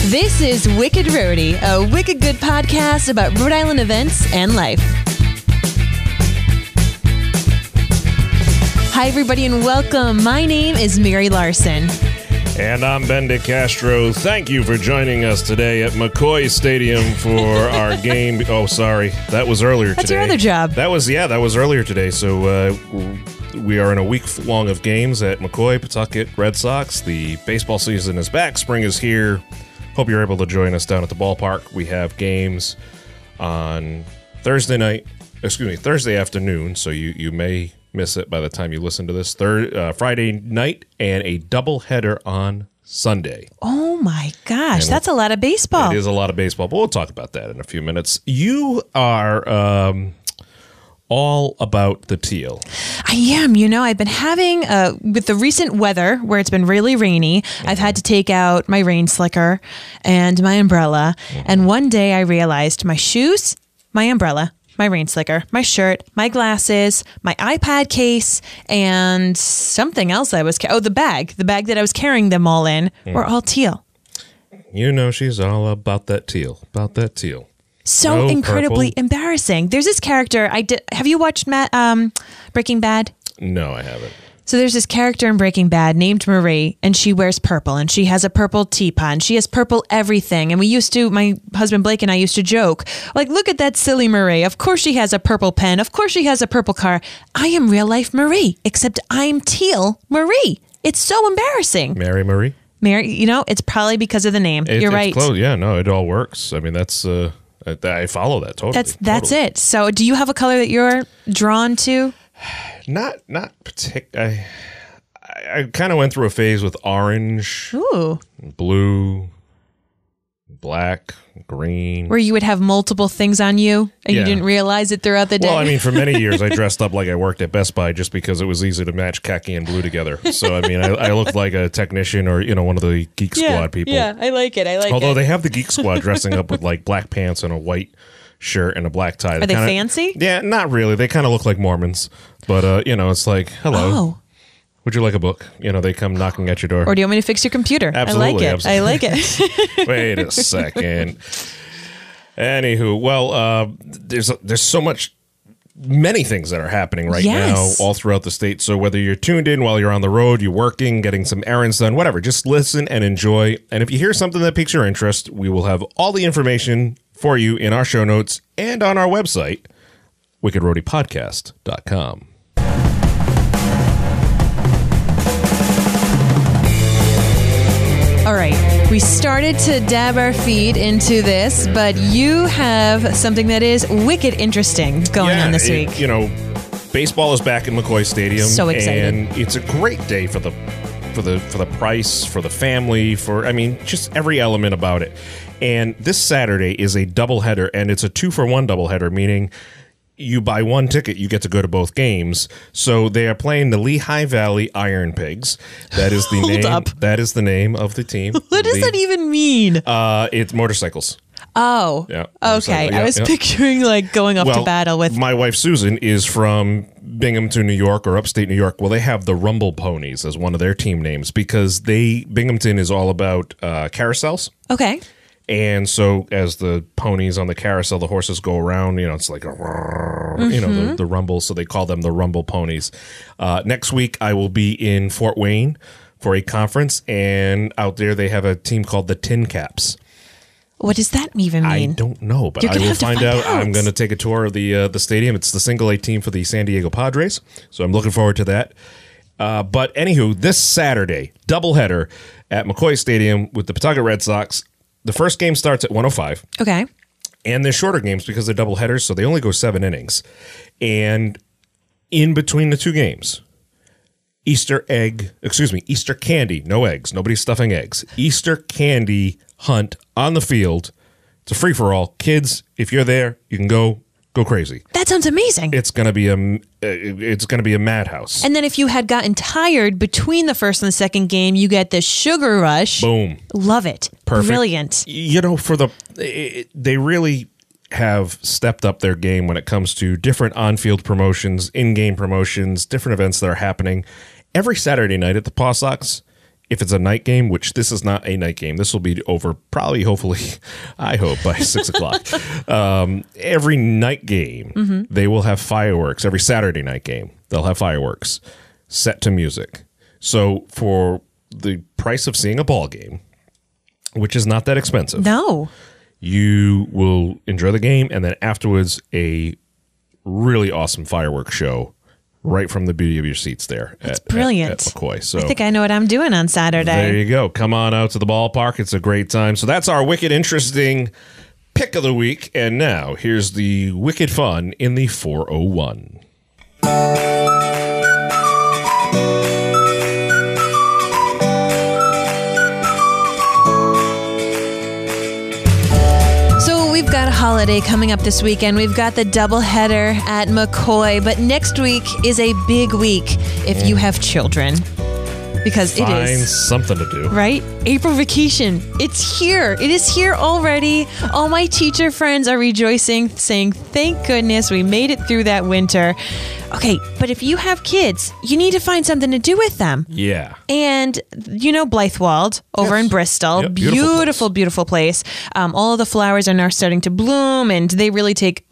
This is Wicked Roadie, a wicked good podcast about Rhode Island events and life. Hi, everybody, and welcome. My name is Mary Larson. And I'm Ben DeCastro. Thank you for joining us today at McCoy Stadium for our game. Oh, sorry. That was earlier today. That's your other job. That was earlier today. So we are in a week long of games at McCoy, Pawtucket Red Sox. The baseball season is back. Spring is here. Hope you're able to join us down at the ballpark. We have games on Thursday afternoon, so you may miss it by the time you listen to this. Friday night and a doubleheader on Sunday. Oh my gosh, that's a lot of baseball. It is a lot of baseball, but we'll talk about that in a few minutes. You are all about the teal. I am. I've been having, with the recent weather where it's been really rainy, I've had to take out my rain slicker and my umbrella. And one day I realized my shoes, my umbrella, my rain slicker, my shirt, my glasses, my iPad case, and something else the bag that I was carrying them all in were all teal. She's all about that teal, So No incredibly purple. embarrassing. There's this character have you watched Breaking Bad? No, I haven't. So there's this character in Breaking Bad named Marie, and she wears purple, and she has a purple teapot, and she has purple everything. And my husband Blake and I used to joke, like, look at that silly Marie. Of course she has a purple pen. Of course she has a purple car. I am real life Marie, except I'm teal Marie. It's so embarrassing. Mary Marie? Mary, it's probably because of the name. You're right. It's close. Yeah, no, it all works. I mean, that's... I follow that totally. That's it. So do you have a color that you're drawn to? Not particular. I kind of went through a phase with orange, blue, black, green. Where you would have multiple things on you and you didn't realize it throughout the day? Well, I mean, for many years, I dressed up like I worked at Best Buy just because it was easy to match khaki and blue together. So, I mean, I looked like a technician or, one of the Geek Squad people. Yeah, I like it. Although they have the Geek Squad dressing up with, like, black pants and a white shirt and a black tie. Are they fancy? Yeah, not really. They kind of look like Mormons. But, it's like, hello. Oh. Would you like a book? They come knocking at your door. Or do you want me to fix your computer? Absolutely. I like it. Wait a second. Anywho, well, there's so many things that are happening right now all throughout the state. So whether you're tuned in while you're on the road, you're working, getting some errands done, whatever, just listen and enjoy. And if you hear something that piques your interest, we will have all the information for you in our show notes and on our website, wickedroadiepodcast.com. All right, we started to dab our feet into this, but you have something that is wicked interesting going on this week. Baseball is back at McCoy Stadium. So excited. And it's a great day for the price, for the family, just every element about it. And this Saturday is a doubleheader, and it's a 2-for-1 doubleheader, meaning you buy one ticket, you get to go to both games. So they are playing the Lehigh Valley Iron Pigs. That is the name. Up. That is the name of the team. What does that even mean? It's motorcycles. Oh, yeah. Okay. Yeah, I was picturing going up to battle with. My wife Susan is from Binghamton, New York, or upstate New York. Well, they have the Rumble Ponies as one of their team names because Binghamton is all about carousels. Okay. And so as the ponies on the carousel, the horses go around, it's like a, the rumble. So they call them the Rumble Ponies. Next week, I will be in Fort Wayne for a conference. And out there, they have a team called the Tin Caps. What does that even mean? I don't know, but I will find out. I'm going to take a tour of the stadium. It's the single A team for the San Diego Padres. So I'm looking forward to that. But anywho, this Saturday, doubleheader at McCoy Stadium with the Pawtucket Red Sox. The first game starts at 1:05. Okay. And they're shorter games because they're double headers, so they only go 7 innings. And in between the two games, Easter candy, no eggs, nobody's stuffing eggs. Easter candy hunt on the field. It's a free-for-all. Kids, if you're there, you can go crazy. That sounds amazing. It's gonna be a madhouse. And then if you had gotten tired between the first and the second game, you get this sugar rush. Boom. Love it. Perfect. Brilliant. They really have stepped up their game when it comes to different on-field promotions, in-game promotions, different events that are happening. every Saturday night at the Paw Sox, if it's a night game, which this is not a night game, this will be over probably, hopefully, I hope, by 6 o'clock. Every night game, they will have fireworks. Every Saturday night game, they'll have fireworks set to music. So for the price of seeing a ball game, which is not that expensive. No. You will enjoy the game, and then afterwards, a really awesome fireworks show right from the beauty of your seats there. That's brilliant. At McCoy. So I think I know what I'm doing on Saturday. There you go. Come on out to the ballpark. It's a great time. So that's our wicked interesting pick of the week. And now here's the wicked fun in the 401. We've got a holiday coming up this weekend. We've got the doubleheader at McCoy, but next week is a big week if you have children. Because it is. Find something to do. Right? April vacation. It's here. It is here already. All my teacher friends are rejoicing, saying, thank goodness we made it through that winter. Okay, but if you have kids, you need to find something to do with them. Yeah. And you know Blythewald over in Bristol. Yep, beautiful place. All of the flowers are now starting to bloom, and they really take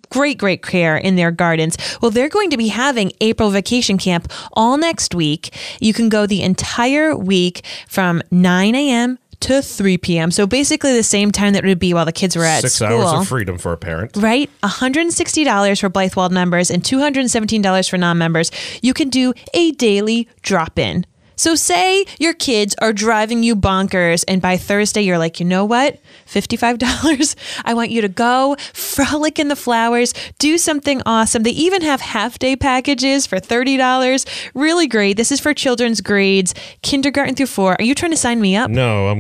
great care in their gardens. Well, they're going to be having April vacation camp all next week. You can go the entire week from 9 a.m. to 3 p.m. So basically the same time that it would be while the kids were at 6 school. hours of freedom for a parent. Right? $160 for Blythewald members and $217 for non-members. You can do a daily drop-in. So say your kids are driving you bonkers and by Thursday you're like, you know what? $55. I want you to go frolic in the flowers, do something awesome. They even have half-day packages for $30. Really great. This is for children's grades, kindergarten through 4. Are you trying to sign me up? No, I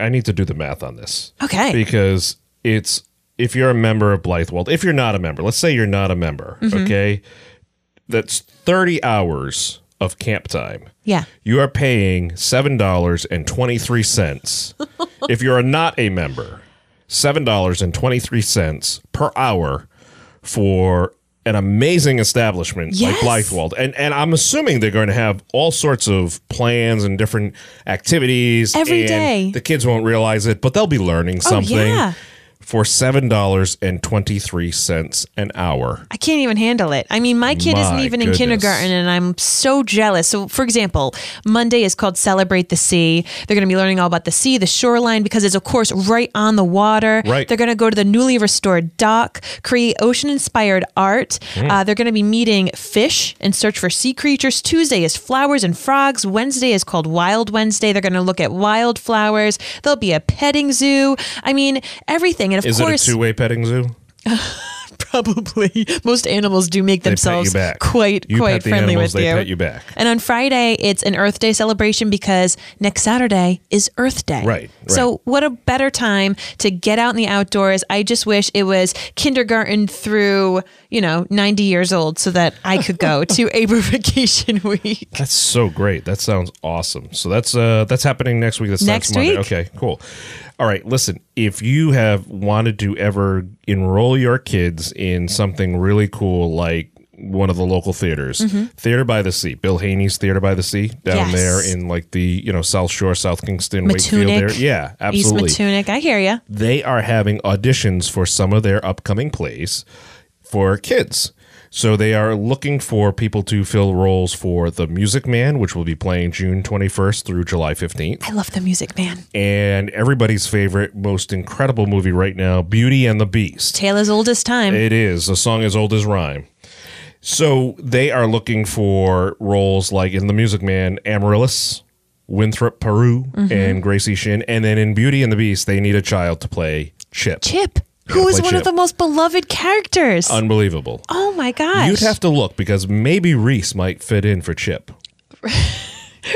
need to do the math on this. Okay. Because it's, if you're a member of Blythewald, if you're not a member, let's say you're not a member, okay? That's 30 hours of camp time. Yeah. You are paying $7.23. If you're not a member, $7.23 per hour for an amazing establishment like Blythewald. And I'm assuming they're going to have all sorts of plans and different activities. Every day. The kids won't realize it, but they'll be learning something. Yeah. For $7.23 an hour. I can't even handle it. I mean, my kid isn't even in kindergarten, and I'm so jealous. So, for example, Monday is called Celebrate the Sea. They're going to be learning all about the sea, the shoreline, because it's, of course, right on the water. Right. They're going to go to the newly restored dock, create ocean-inspired art. They're going to be meeting fish and search for sea creatures. Tuesday is flowers and frogs. Wednesday is called Wild Wednesday. They're going to look at wildflowers. There'll be a petting zoo. I mean, everything. And of course, it a two-way petting zoo? Probably. Most animals do make themselves quite friendly with you. They pet you back. And on Friday, it's an Earth Day celebration because next Saturday is Earth Day. Right. So what a better time to get out in the outdoors. I just wish it was kindergarten through, 90 years old so that I could go to April vacation week. That's so great. That sounds awesome. So that's happening next week. That's next Monday. week. Okay, cool. All right, listen, if you have wanted to ever enroll your kids in something really cool like one of the local theaters, Theater by the Sea, Bill Haney's Theater by the Sea, down there in like the, South Shore, South Kingston, Wakefield area. Yeah, absolutely. East Matunic, I hear you. They are having auditions for some of their upcoming plays for kids. So they are looking for people to fill roles for The Music Man, which will be playing June 21st through July 15th. I love The Music Man. And everybody's favorite, most incredible movie right now, Beauty and the Beast. Tale as old as time. It is. A song as old as rhyme. So they are looking for roles like in The Music Man, Amaryllis, Winthrop Peru, and Gracie Shin. And then in Beauty and the Beast, they need a child to play Chip. Who is one of the most beloved characters. Unbelievable. Oh, my gosh. You'd have to look because maybe Reese might fit in for Chip.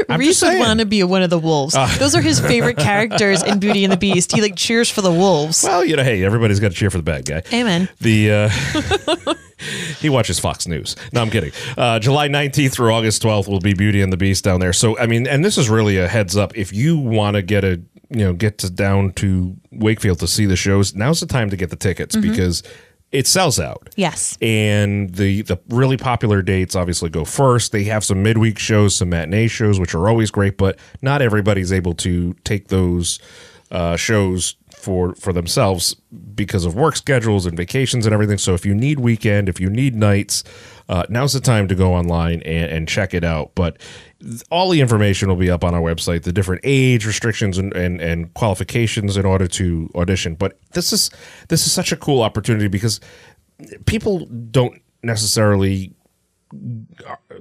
Reese would want to be one of the wolves. Those are his favorite characters in Beauty and the Beast. He cheers for the wolves. Well, hey, everybody's got to cheer for the bad guy. Amen. He watches Fox News. No, I'm kidding. July 19th through August 12th will be Beauty and the Beast down there. So, I mean, and this is really a heads up. If you want to get down to Wakefield to see the shows, now's the time to get the tickets because it sells out. Yes. And the really popular dates obviously go first. They have some midweek shows, some matinee shows, which are always great, but not everybody's able to take those shows for themselves because of work schedules and vacations and everything. So if you need weekend, if you need nights, now's the time to go online and check it out. But all the information will be up on our website, the different age restrictions and qualifications in order to audition. But this is such a cool opportunity because people don't necessarily,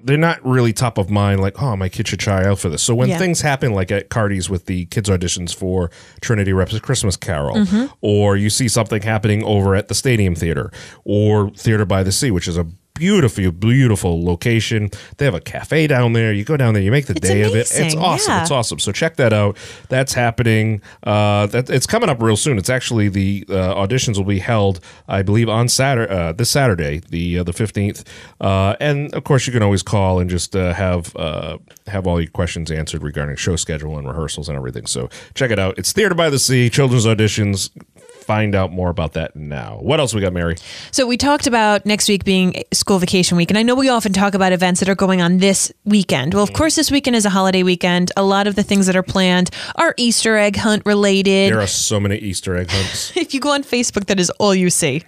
they're not really top of mind, like, oh, my kid should try out for this. So when things happen, like at Cardi's with the kids auditions for Trinity Reps' Christmas Carol, or you see something happening over at the Stadium Theater or Theater by the Sea, which is a beautiful location. They have a cafe down there. You go down there, you make the day of it. It's awesome. Yeah. It's awesome. So check that out. That's happening. It's coming up real soon. It's actually the auditions will be held, I believe, on Saturday, this Saturday, the 15th. And of course, you can always call and just have all your questions answered regarding show schedule and rehearsals and everything. So check it out. It's Theater by the Sea, children's auditions. Find out more about that now. What else we got, Mary? So we talked about next week being school vacation week, and I know we often talk about events that are going on this weekend. Well, of course, this weekend is a holiday weekend. A lot of the things that are planned are Easter egg hunt related. There are so many Easter egg hunts. If you go on Facebook, that is all you see.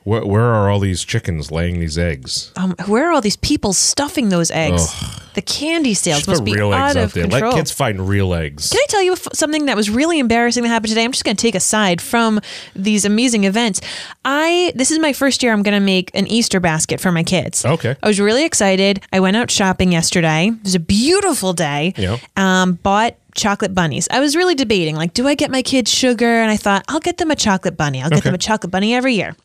Where are all these chickens laying these eggs? Where are all these people stuffing those eggs? Ugh. The candy sales must be out of control. Let kids find real eggs. Can I tell you something that was really embarrassing that happened today? I'm just going to take a side from these amazing events. This is my first year I'm going to make an Easter basket for my kids. Okay. I was really excited. I went out shopping yesterday. It was a beautiful day. Yeah. Bought chocolate bunnies. I was really debating, like, do I get my kids sugar? And I thought, I'll get them a chocolate bunny. I'll get them a chocolate bunny every year.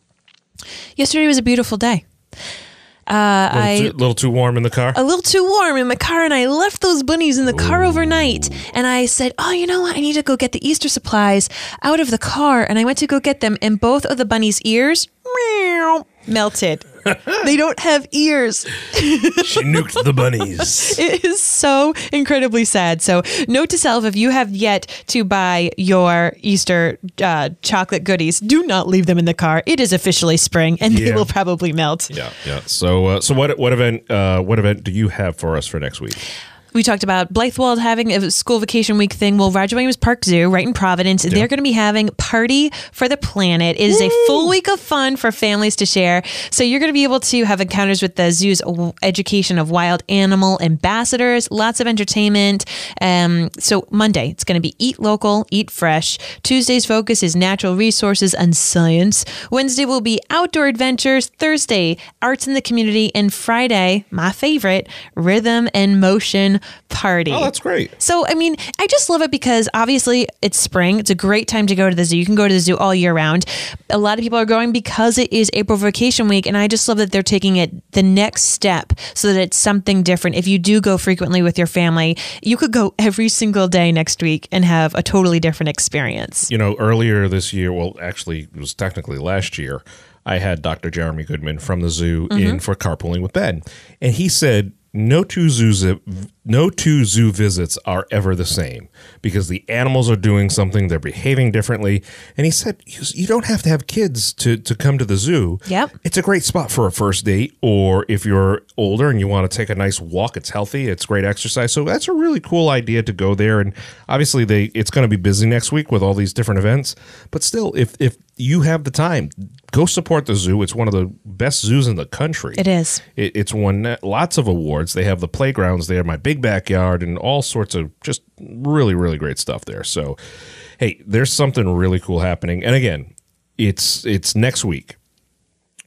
Yesterday was a beautiful day. A little too warm in the car? A little too warm in my car, and I left those bunnies in the car overnight. And I said, oh, you know what? I need to go get the Easter supplies out of the car. And I went to go get them, and both of the bunnies' ears melted. They don't have ears. She nuked the bunnies. It is so incredibly sad. So note to self, if you have yet to buy your Easter chocolate goodies, do not leave them in the car. It is officially spring, and they will probably melt. Yeah. So what event do you have for us for next week? We talked about Blythewald having a school vacation week thing. Well, Roger Williams Park Zoo, right in Providence, they're going to be having Party for the Planet. It is a full week of fun for families to share. So you're going to be able to have encounters with the zoo's education of wild animal ambassadors, lots of entertainment. So Monday, it's going to be Eat Local, Eat Fresh. Tuesday's focus is natural resources and science. Wednesday will be outdoor adventures. Thursday, arts in the community. And Friday, my favorite, rhythm and motion party. Oh, that's great. So, I mean, I just love it because obviously it's spring. It's a great time to go to the zoo. You can go to the zoo all year round. A lot of people are going because it is April vacation week, and I just love that they're taking it the next step so that it's something different. If you do go frequently with your family, you could go every single day next week and have a totally different experience. You know, earlier this year, well, actually, it was technically last year, I had Dr. Jeremy Goodman from the zoo in for Carpooling with Ben, and he said, no two zoo visits are ever the same because the animals are doing something, they're behaving differently. And he said, you don't have to have kids to come to the zoo. Yep. It's a great spot for a first date, or if you're older and you want to take a nice walk, it's healthy, it's great exercise. So that's a really cool idea to go there. And obviously it's going to be busy next week with all these different events. But still, if you have the time, go support the zoo. It's one of the best zoos in the country. It is. It's won lots of awards. They have the playgrounds there, my big backyard, and all sorts of just really, really great stuff there. So, hey, there's something really cool happening. And again, it's next week,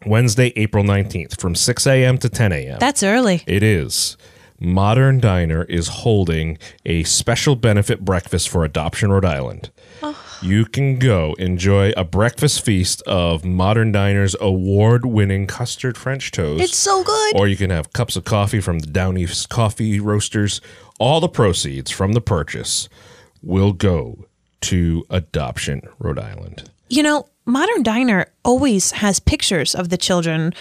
Wednesday, April 19th, from 6 a.m. to 10 a.m. That's early. It is. Modern Diner is holding a special benefit breakfast for Adoption Rhode Island. You can go enjoy a breakfast feast of Modern Diner's award-winning custard French toast. It's so good. Or you can have cups of coffee from the Down East Coffee Roasters. All the proceeds from the purchase will go to Adoption Rhode Island. You know, Modern Diner always has pictures of the children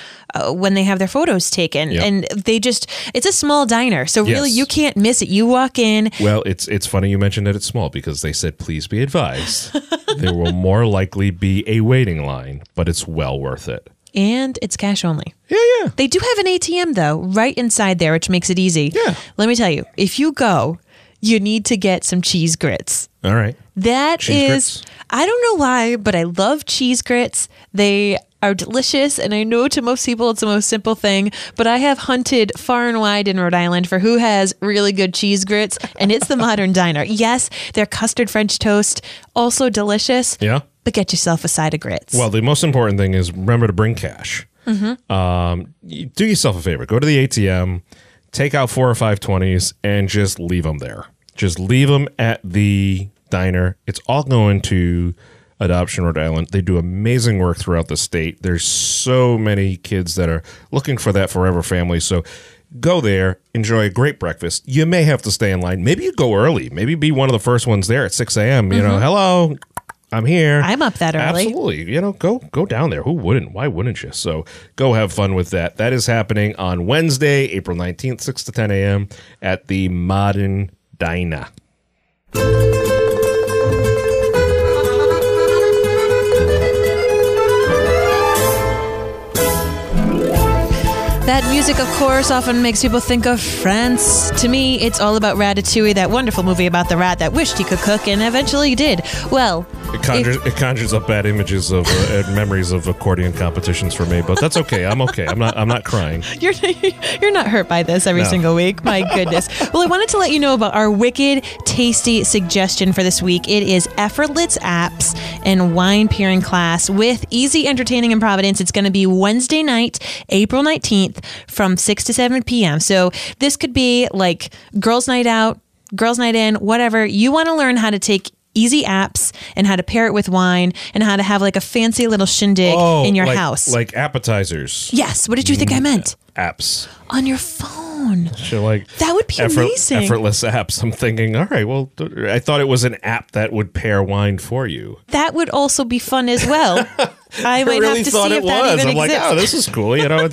when they have their photos taken. Yep. And it's a small diner. So really, you can't miss it. You walk in. Well, it's funny you mentioned that it's small because they said, please be advised, there will more likely be a waiting line, but it's well worth it. And it's cash only. Yeah. They do have an ATM, though, right inside there, which makes it easy. Yeah. Let me tell you, if you go, you need to get some cheese grits. All right. That Cheese is, grits? I don't know why, but I love cheese grits. They are delicious, and I know to most people it's the most simple thing, but I have hunted far and wide in Rhode Island for who has really good cheese grits, and it's the Modern Diner. Yes, their custard French toast, also delicious. Yeah. But get yourself a side of grits. Well, the most important thing is remember to bring cash. Do yourself a favor. Go to the ATM, take out 4 or 5 20s, and just leave them there. Just leave them at the diner. It's all going to Adoption Rhode Island. They do amazing work throughout the state. There's so many kids that are looking for that forever family. So go there, enjoy a great breakfast. You may have to stay in line. Maybe you go early. Maybe be one of the first ones there at 6 a.m. You know, hello, I'm here. I'm up that early. Absolutely. You know, go down there. Who wouldn't? Why wouldn't you? So go have fun with that. That is happening on Wednesday, April 19th, 6 to 10 a.m. at the Modern Diner. That music, of course, often makes people think of France. To me, it's all about Ratatouille, that wonderful movie about the rat that wished he could cook and eventually did. Well, it conjures up bad images of and memories of accordion competitions for me, but that's okay. I'm okay. I'm not crying. You're not hurt by this every single week. My goodness. Well, I wanted to let you know about our wicked tasty suggestion for this week. It is effortless apps and wine pairing class with Easy Entertaining in Providence. It's going to be Wednesday night, April 19th from 6 to 7 p.m. So this could be like girls' night out, girls' night in, whatever. You want to learn how to take easy apps and how to pair it with wine and how to have like a fancy little shindig in your house. Like appetizers. Yes. What did you think I meant? Apps. On your phone. So like that would be amazing. Effortless apps. I'm thinking, all right, well, I thought it was an app that would pair wine for you. That would also be fun as well. I might really have to thought see it if that was. even I'm like, exists. oh, this is cool. You know,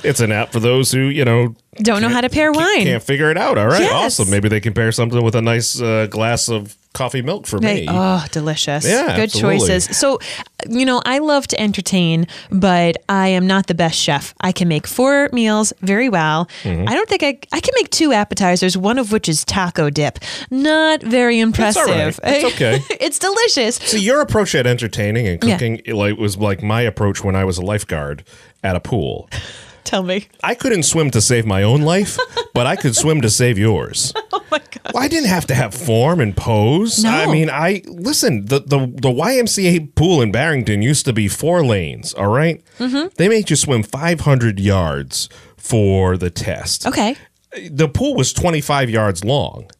it's an app for those who, you know, don't know how to pair wine. Can't figure it out. All right, Yes. awesome. Maybe they can pair something with a nice glass of coffee milk for me. Oh, delicious. Yeah, good absolutely. choices. So, you know, I love to entertain, but I am not the best chef. I can make 4 meals very well. Mm-hmm. I don't think I can make 2 appetizers, one of which is taco dip. Not very impressive. That's all right. It's okay. It's delicious. So your approach at entertaining and cooking was like my approach when I was a lifeguard at a pool. Tell me. I couldn't swim to save my own life, but I could swim to save yours. Oh my God. Well, I didn't have to have form and pose. No. I mean, listen, the YMCA pool in Barrington used to be 4 lanes, all right? Mm-hmm. They made you swim 500 yards for the test. Okay. The pool was 25 yards long.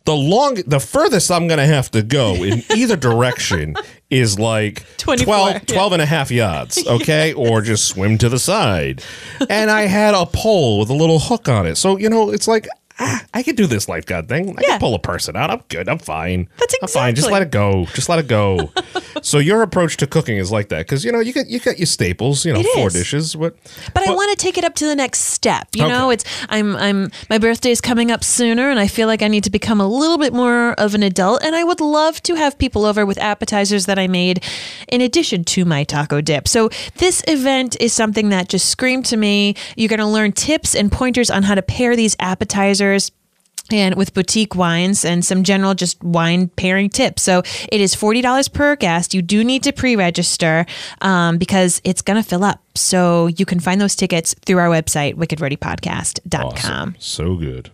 The furthest I'm going to have to go in either direction is like 12 and a half yards, okay? Or just swim to the side. And I had a pole with a little hook on it. So, you know, it's like, I could do this lifeguard thing. I can pull a person out. I'm good. I'm fine. That's I'm fine. Just let it go. Just let it go. So your approach to cooking is like that because you know you got your staples. You know, 4 dishes. But I want to take it up to the next step. You know, it's my birthday is coming up sooner, and I feel like I need to become a little bit more of an adult. And I would love to have people over with appetizers that I made in addition to my taco dip. So this event is something that just screamed to me. You're going to learn tips and pointers on how to pair these appetizers and with boutique wines and some general just wine pairing tips. So it is $40 per guest. You do need to pre-register because it's going to fill up. So you can find those tickets through our website, wickedroadypodcast.com. Awesome. So good.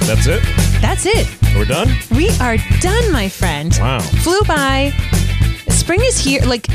That's it? That's it. We're done? We are done, my friend. Wow. Flew by. Spring is here. Like,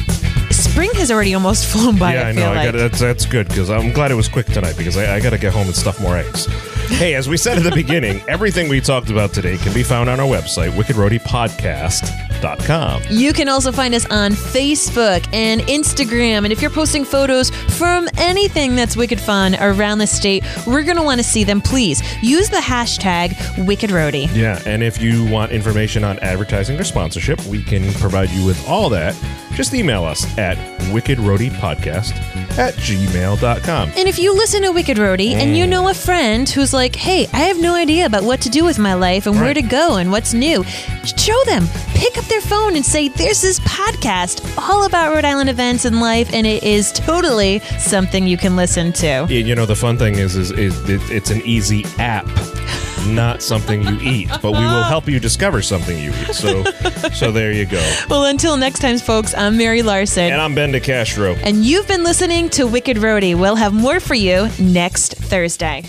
spring has already almost flown by. Yeah, I know. That's good because I'm glad it was quick tonight because I got to get home and stuff more eggs. Hey, as we said at the beginning, everything we talked about today can be found on our website, wickedroadypodcast.com. You can also find us on Facebook and Instagram. And if you're posting photos from anything that's wicked fun around the state, we're going to want to see them. Please use the hashtag WickedRoadie. Yeah, and if you want information on advertising or sponsorship, we can provide you with all that. just email us at wickedroadiepodcast@gmail.com. And if you listen to Wicked Roadie and you know a friend who's like, hey, I have no idea about what to do with my life and where to go and what's new, show them. Pick up their phone and say, there's this podcast all about Rhode Island events and life, and it is totally something you can listen to. You know, the fun thing is it's an easy app, not something you eat, but we will help you discover something you eat. So there you go. Well, until next time, folks, I'm Mary Larson. And I'm Ben DeCastro. And you've been listening to Wicked Roadie. We'll have more for you next Thursday.